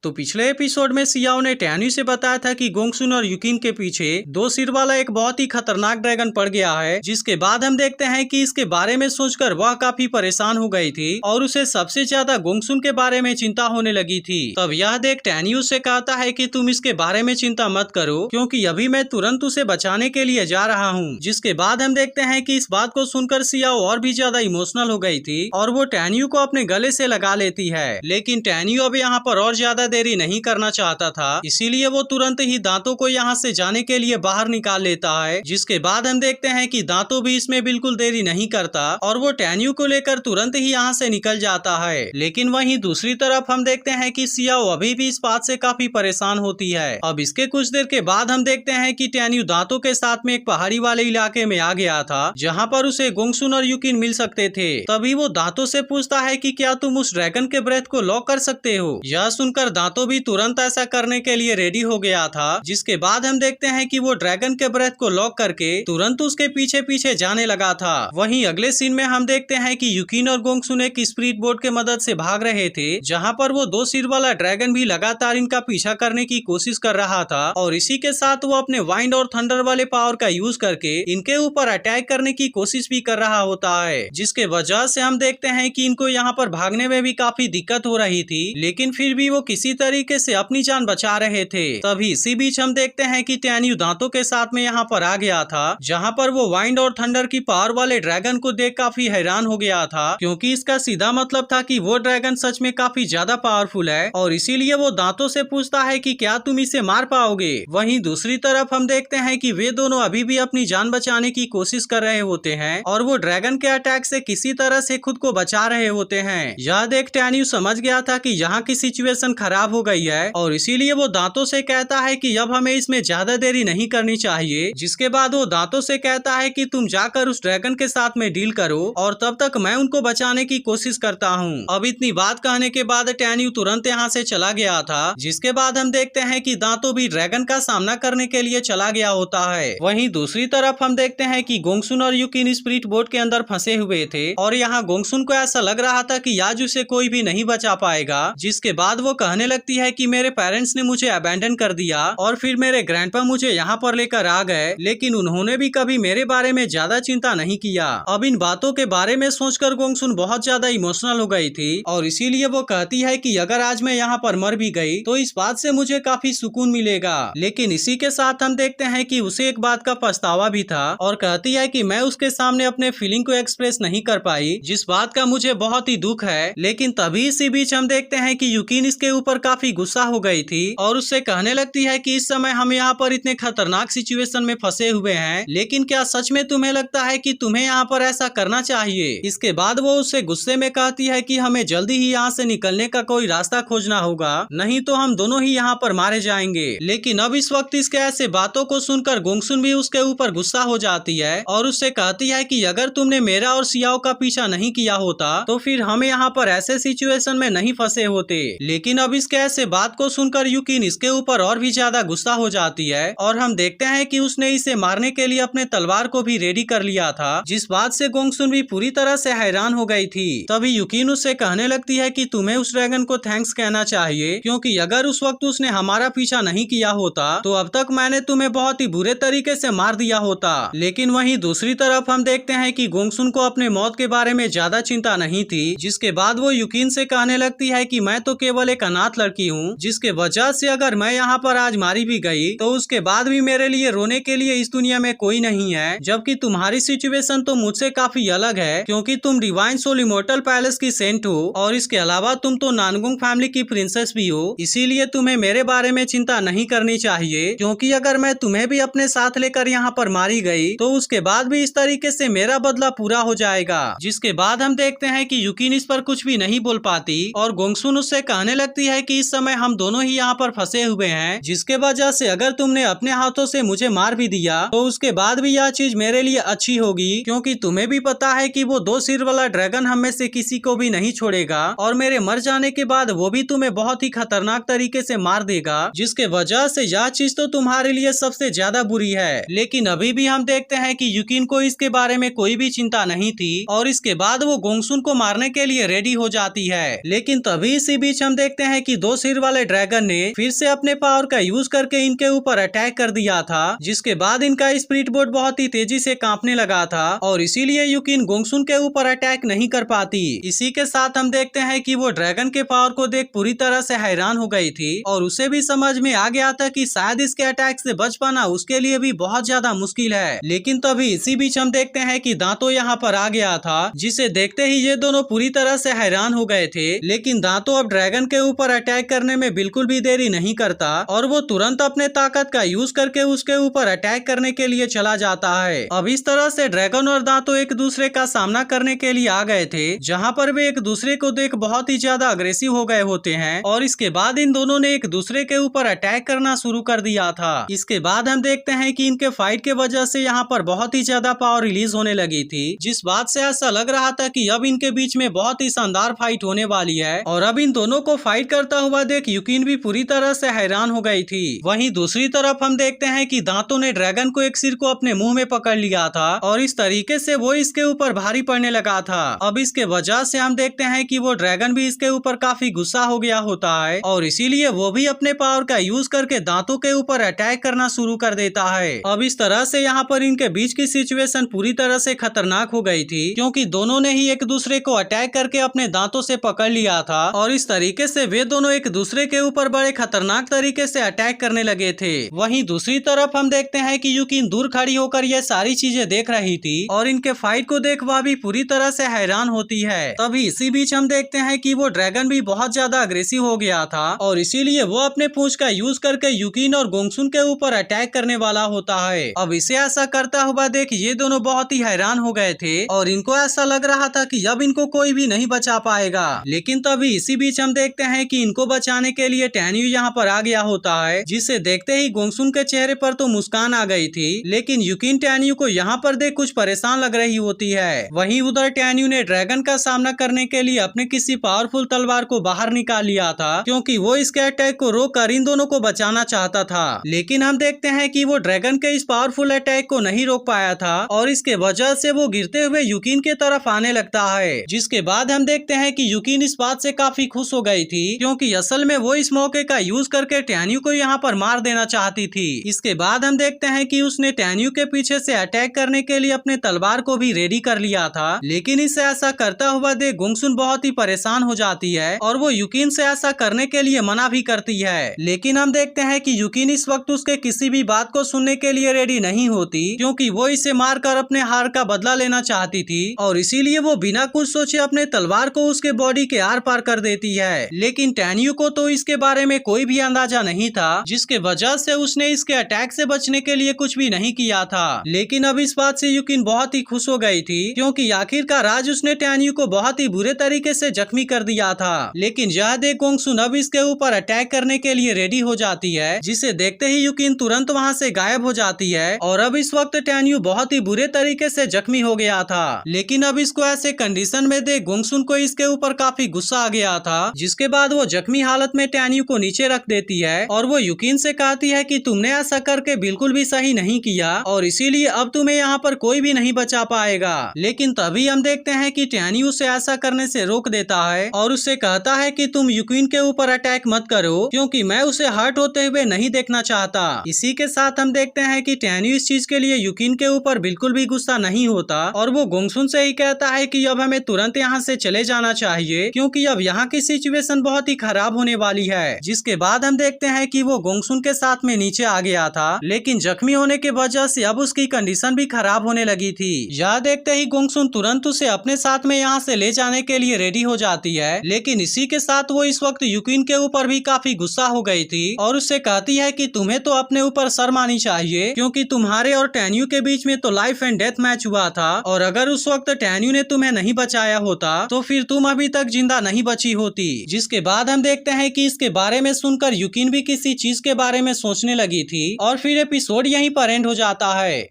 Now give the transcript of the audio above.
तो पिछले एपिसोड में सियाओ ने टैन्यू से बताया था कि गोंगसुन और युकिन के पीछे 2 सिर वाला एक बहुत ही खतरनाक ड्रैगन पड़ गया है, जिसके बाद हम देखते हैं कि इसके बारे में सोचकर वह काफी परेशान हो गई थी और उसे सबसे ज्यादा गोंगसुन के बारे में चिंता होने लगी थी। तब यह देख टैन्यू से कहता है कि तुम इसके बारे में चिंता मत करो, क्योंकि अभी मैं तुरंत उसे बचाने के लिए जा रहा हूँ। जिसके बाद हम देखते हैं कि इस बात को सुनकर सियाओ और भी ज्यादा इमोशनल हो गई थी और वो टैन्यू को अपने गले से लगा लेती है। लेकिन टैन्यू अब यहाँ पर और ज्यादा देरी नहीं करना चाहता था, इसीलिए वो तुरंत ही दांतों को यहाँ से जाने के लिए बाहर निकाल लेता है। जिसके बाद हम देखते हैं कि दांतों भी इसमें बिल्कुल देरी नहीं करता और वो टैन्यू को लेकर तुरंत ही यहाँ से निकल जाता है। लेकिन वहीं दूसरी तरफ हम देखते हैं कि सियाओ अभी भी इस बात से काफी परेशान होती है। अब इसके कुछ देर के बाद हम देखते हैं कि टैन्यू दांतों के साथ में एक पहाड़ी वाले इलाके में आ गया था, जहाँ पर उसे गोंगसुन और युकिन मिल सकते थे। तभी वो दांतों से पूछता है कि क्या तुम उस ड्रैगन के ब्रेथ को लॉक कर सकते हो। यह सुनकर दांतों भी तुरंत ऐसा करने के लिए रेडी हो गया था। जिसके बाद हम देखते हैं कि वो ड्रैगन के ब्रेथ को लॉक करके तुरंत उसके पीछे पीछे जाने लगा था। वहीं अगले सीन में हम देखते हैं कि युकिन और गोंगसुन एक स्पीड बोट के मदद से भाग रहे थे, जहां पर वो 2 सिर वाला ड्रैगन भी लगातार इनका पीछा करने की कोशिश कर रहा था और इसी के साथ वो अपने वाइंड और थंडर वाले पावर का यूज करके इनके ऊपर अटैक करने की कोशिश भी कर रहा होता है। जिसके वजह से हम देखते हैं कि इनको यहाँ पर भागने में भी काफी दिक्कत हो रही थी, लेकिन फिर भी वो किसी तरीके से अपनी जान बचा रहे थे। तभी इसी बीच हम देखते हैं कि टैन्यू दांतों के साथ में यहाँ पर आ गया था, जहाँ पर वो वाइंड और थंडर की पावर वाले ड्रैगन को देख काफी हैरान हो गया था, क्योंकि इसका सीधा मतलब था कि वो ड्रैगन सच में काफी ज्यादा पावरफुल है और इसीलिए वो दांतों से पूछता है कि क्या तुम इसे मार पाओगे। वहीं दूसरी तरफ हम देखते हैं कि वे दोनों अभी भी अपनी जान बचाने की कोशिश कर रहे होते हैं और वो ड्रैगन के अटैक से किसी तरह से खुद को बचा रहे होते हैं। यह देख टैन्यू समझ गया था कि यहाँ की सिचुएशन खराब हो गई है और इसीलिए वो दांतों से कहता है कि अब हमें इसमें ज्यादा देरी नहीं करनी चाहिए। जिसके बाद वो दांतों से कहता है कि तुम जाकर उस ड्रैगन के साथ में डील करो और तब तक मैं उनको बचाने की कोशिश करता हूँ। अब इतनी बात कहने के बाद टैन्यू तुरंत यहाँ से चला गया था। जिसके बाद हम देखते हैं कि दांतों भी ड्रैगन का सामना करने के लिए चला गया होता है। वहीं दूसरी तरफ हम देखते हैं कि गोंगसुन और युकिन स्पिरिट बोट के अंदर फंसे हुए थे और यहाँ गोंगसुन को ऐसा लग रहा था कि आज उसे कोई भी नहीं बचा पाएगा। जिसके बाद वो कहने लगती है कि मेरे पेरेंट्स ने मुझे अबैंडन कर दिया और फिर मेरे ग्रैंडपा मुझे यहाँ पर लेकर आ गए, लेकिन उन्होंने भी कभी मेरे बारे में ज्यादा चिंता नहीं किया। अब इन बातों के बारे में सोचकर गोंगसुन बहुत ज्यादा इमोशनल हो गई थी और इसीलिए वो कहती है कि अगर आज मैं यहाँ पर मर भी गई तो इस बात से मुझे काफी सुकून मिलेगा। लेकिन इसी के साथ हम देखते हैं कि उसे एक बात का पछतावा भी था और कहती है कि मैं उसके सामने अपने फीलिंग को एक्सप्रेस नहीं कर पाई, जिस बात का मुझे बहुत ही दुख है। लेकिन तभी इसी बीच हम देखते हैं कि युकिन इसके ऊपर काफी गुस्सा हो गई थी और उससे कहने लगती है कि इस समय हम यहाँ पर इतने खतरनाक सिचुएशन में फंसे हुए हैं, लेकिन क्या सच में तुम्हें लगता है कि तुम्हें यहाँ पर ऐसा करना चाहिए। इसके बाद वो उससे गुस्से में कहती है कि हमें जल्दी ही यहाँ से निकलने का कोई रास्ता खोजना होगा, नहीं तो हम दोनों ही यहाँ पर मारे जाएंगे। लेकिन अब इस वक्त इसके ऐसे बातों को सुनकर गोंगसुन भी उसके ऊपर गुस्सा हो जाती है और उससे कहती है कि अगर तुमने मेरा और सियाओ का पीछा नहीं किया होता तो फिर हम यहाँ पर ऐसे सिचुएशन में नहीं फंसे होते। लेकिन अब इसके ऐसे बात को सुनकर युकिन इसके ऊपर और भी ज्यादा गुस्सा हो जाती है और हम देखते हैं कि उसने इसे मारने के लिए अपने तलवार को भी रेडी कर लिया था, जिस बात से गोंगसुन भी पूरी तरह से हैरान हो गई थी। तभी युकिन उससे कहने लगती है कि तुम्हें उस ड्रैगन को थैंक्स कहना चाहिए, क्योंकि अगर उस वक्त उसने हमारा पीछा नहीं किया होता तो अब तक मैंने तुम्हें बहुत ही बुरे तरीके से मार दिया होता। लेकिन वहीं दूसरी तरफ हम देखते हैं कि गोंगसुन को अपने मौत के बारे में ज्यादा चिंता नहीं थी। जिसके बाद वो युकिन से कहने लगती है कि मैं तो केवल एक अनाथ लड़की हूँ, जिसके वजह से अगर मैं यहाँ पर आज मारी भी गई तो उसके बाद भी मेरे लिए रोने के लिए इस दुनिया में कोई नहीं है। जबकि तुम्हारी सिचुएशन तो मुझसे काफी अलग है, क्योंकि तुम डिवाइन सोल इमोर्टल पैलेस की सेंट हो और इसके अलावा तुम तो नानगुंग फैमिली की प्रिंसेस भी हो। इसीलिए तुम्हें मेरे बारे में चिंता नहीं करनी चाहिए, क्योंकि अगर मैं तुम्हें भी अपने साथ लेकर यहाँ पर मारी गई तो उसके बाद भी इस तरीके से मेरा बदला पूरा हो जाएगा। जिसके बाद हम देखते हैं कि युकिन इस पर कुछ भी नहीं बोल पाती और गोंगसुन उससे कहने लगती है कि इस समय हम दोनों ही यहाँ पर फंसे हुए हैं, जिसके वजह से अगर तुमने अपने हाथों से मुझे मार भी दिया तो उसके बाद भी यह चीज मेरे लिए अच्छी होगी, क्योंकि तुम्हें भी पता है कि वो 2 सिर वाला ड्रैगन हम में से किसी को भी नहीं छोड़ेगा और मेरे मर जाने के बाद वो भी तुम्हें बहुत ही खतरनाक तरीके से मार देगा, जिसके वजह से यह चीज तो तुम्हारे लिए सबसे ज्यादा बुरी है। लेकिन अभी भी हम देखते हैं कि युकिन को इसके बारे में कोई भी चिंता नहीं थी और इसके बाद वो गोंगसुन को मारने के लिए रेडी हो जाती है। लेकिन तभी इसी बीच हम देखते हैं कि कि दो सिर वाले ड्रैगन ने फिर से अपने पावर का यूज करके इनके ऊपर अटैक कर दिया था, जिसके बाद इनका स्पिरिट बोर्ड बहुत ही तेजी से कांपने लगा था और इसीलिए यूकिन गोंगसुन के ऊपर अटैक नहीं कर पाती। इसी के साथ हम देखते हैं कि वो ड्रैगन के पावर को देख पूरी तरह से हैरान हो गई थी और उसे भी समझ में आ गया था कि शायद इसके अटैक से बच पाना उसके लिए भी बहुत ज्यादा मुश्किल है। लेकिन तभी इसी बीच हम देखते हैं कि दांतो यहाँ पर आ गया था, जिसे देखते ही ये दोनों पूरी तरह से हैरान हो गए थे। लेकिन दांतो अब ड्रैगन के ऊपर अटैक करने में बिल्कुल भी देरी नहीं करता और वो तुरंत अपने ताकत का यूज करके उसके ऊपर अटैक करने के लिए चला जाता है। अब इस तरह से ड्रैगन और दांतो एक दूसरे का सामना करने के लिए आ गए थे, जहाँ पर वे एक दूसरे को देख बहुत ही ज्यादा अग्रेसिव हो गए होते हैं और इसके बाद इन दोनों ने एक दूसरे के ऊपर अटैक करना शुरू कर दिया था। इसके बाद हम देखते हैं कि इनके फाइट के वजह से यहाँ पर बहुत ही ज्यादा पावर रिलीज होने लगी थी, जिस बात से ऐसा लग रहा था कि अब इनके बीच में बहुत ही शानदार फाइट होने वाली है। और अब इन दोनों को फाइट करता हुआ देख यूकिन भी पूरी तरह से हैरान हो गई थी। वहीं दूसरी तरफ हम देखते हैं कि दांतों ने ड्रैगन को एक सिर को अपने मुंह में पकड़ लिया था और इस तरीके से वो इसके ऊपर भारी पड़ने लगा था। अब इसके वजह से हम देखते हैं कि वो ड्रैगन भी इसके ऊपर काफी गुस्सा हो गया होता है और इसीलिए वो भी अपने पावर का यूज करके दांतों के ऊपर अटैक करना शुरू कर देता है। अब इस तरह से यहाँ पर इनके बीच की सिचुएशन पूरी तरह से खतरनाक हो गई थी, क्योंकि दोनों ने ही एक दूसरे को अटैक करके अपने दांतों से पकड़ लिया था और इस तरीके से वे दोनों एक दूसरे के ऊपर बड़े खतरनाक तरीके से अटैक करने लगे थे। वहीं दूसरी तरफ हम देखते हैं कि यूकिन दूर खड़ी होकर ये सारी चीजें देख रही थी और इनके फाइट को देख वह भी पूरी तरह से हैरान होती है। तभी इसी बीच हम देखते हैं कि वो ड्रैगन भी बहुत ज्यादा अग्रेसिव हो गया था और इसीलिए वो अपने पूंछ का यूज करके यूकिन और गोंगसुन के ऊपर अटैक करने वाला होता है। अब इसे ऐसा करता हुआ देख ये दोनों बहुत ही हैरान हो गए थे और इनको ऐसा लग रहा था कि अब इनको कोई भी नहीं बचा पाएगा। लेकिन तभी इसी बीच हम देखते हैं कि इनको बचाने के लिए टैन्यू यहाँ पर आ गया होता है, जिसे देखते ही गोंगसुन के चेहरे पर तो मुस्कान आ गई थी, लेकिन यूकिन टैन्यू को यहाँ पर देख कुछ परेशान लग रही होती है। वहीं उधर टैन्यू ने ड्रैगन का सामना करने के लिए अपने किसी पावरफुल तलवार को बाहर निकाल लिया था, क्योंकि वो इसके अटैक को रोककर इन दोनों को बचाना चाहता था। लेकिन हम देखते हैं कि वो ड्रैगन के इस पावरफुल अटैक को नहीं रोक पाया था और इसके वजह से वो गिरते हुए यूकिन के तरफ आने लगता है। जिसके बाद हम देखते हैं कि यूकिन इस बात से काफी खुश हो गई थी, क्योंकि असल में वो इस मौके का यूज करके टैन्यू को यहाँ पर मार देना चाहती थी। इसके बाद हम देखते हैं कि उसने टैन्यू के पीछे से अटैक करने के लिए अपने तलवार को भी रेडी कर लिया था। लेकिन इसे ऐसा करता हुआ देख गोंगसुन बहुत ही परेशान हो जाती है और वो यूकिन से ऐसा करने के लिए मना भी करती है। लेकिन हम देखते हैं कि यूकिन इस वक्त उसके किसी भी बात को सुनने के लिए रेडी नहीं होती, क्योंकि वो इसे मारकर अपने हार का बदला लेना चाहती थी और इसीलिए वो बिना कुछ सोचे अपने तलवार को उसके बॉडी के आर पार कर देती है। लेकिन टैन्यू को तो इसके बारे में कोई भी अंदाजा नहीं था, जिसके वजह से उसने इसके अटैक से बचने के लिए कुछ भी नहीं किया था। लेकिन अब इस बात से यूकिन बहुत ही खुश हो गई थी, क्योंकि आखिरकार आज उसने टैन्यू को बहुत ही बुरे तरीके से जख्मी कर दिया था। लेकिन यह देख गोंगसुन अब इसके ऊपर अटैक करने के लिए रेडी हो जाती है, जिसे देखते ही यूकिन तुरंत वहाँ से गायब हो जाती है और अब इस वक्त टैन्यू बहुत ही बुरे तरीके से जख्मी हो गया था। लेकिन अब इसको ऐसे कंडीशन में देख गोंगसुन को इसके ऊपर काफी गुस्सा आ गया था, जिसके बाद वो जख्मी हालत में टैन्यू को नीचे रख देती है और वो यूकिन से कहती है कि तुमने ऐसा करके बिल्कुल भी सही नहीं किया और इसीलिए अब तुम्हें यहाँ पर कोई भी नहीं बचा पाएगा। लेकिन तभी हम देखते हैं कि टैन्यू उसे ऐसा करने से रोक देता है और उससे कहता है कि तुम यूकिन के ऊपर अटैक मत करो, क्योंकि मैं उसे हर्ट होते हुए नहीं देखना चाहता। इसी के साथ हम देखते हैं कि टैन्यू इस चीज के लिए यूकिन के ऊपर बिल्कुल भी गुस्सा नहीं होता और वो गोंगसुन से ही कहता है कि अब हमें तुरंत यहाँ से चले जाना चाहिए, क्योंकि अब यहाँ की सिचुएशन बहुत ही खराब होने वाली है। जिसके बाद हम देखते हैं कि वो गोंगसुन के साथ में नीचे आ गया था, लेकिन जख्मी होने के वजह से अब उसकी कंडीशन भी खराब होने लगी थी। यह देखते ही गोंगसुन तुरंत उसे अपने साथ में यहाँ से ले जाने के लिए रेडी हो जाती है। लेकिन इसी के साथ वो इस वक्त यूकिन के ऊपर भी काफी गुस्सा हो गई थी और उससे कहती है कि तुम्हें तो अपने ऊपर शर्म आनी चाहिए, क्योंकि तुम्हारे और टैन्यू के बीच में तो लाइफ एंड डेथ मैच हुआ था और अगर उस वक्त टैन्यू ने तुम्हें नहीं बचाया होता तो फिर तुम अभी तक जिंदा नहीं बची होती। जिसके बाद हम देखते हैं कि इसके बारे में सुनकर यूकिन भी किसी चीज के बारे में सोचने लगी थी और फिर एपिसोड यहीं पर एंड हो जाता है।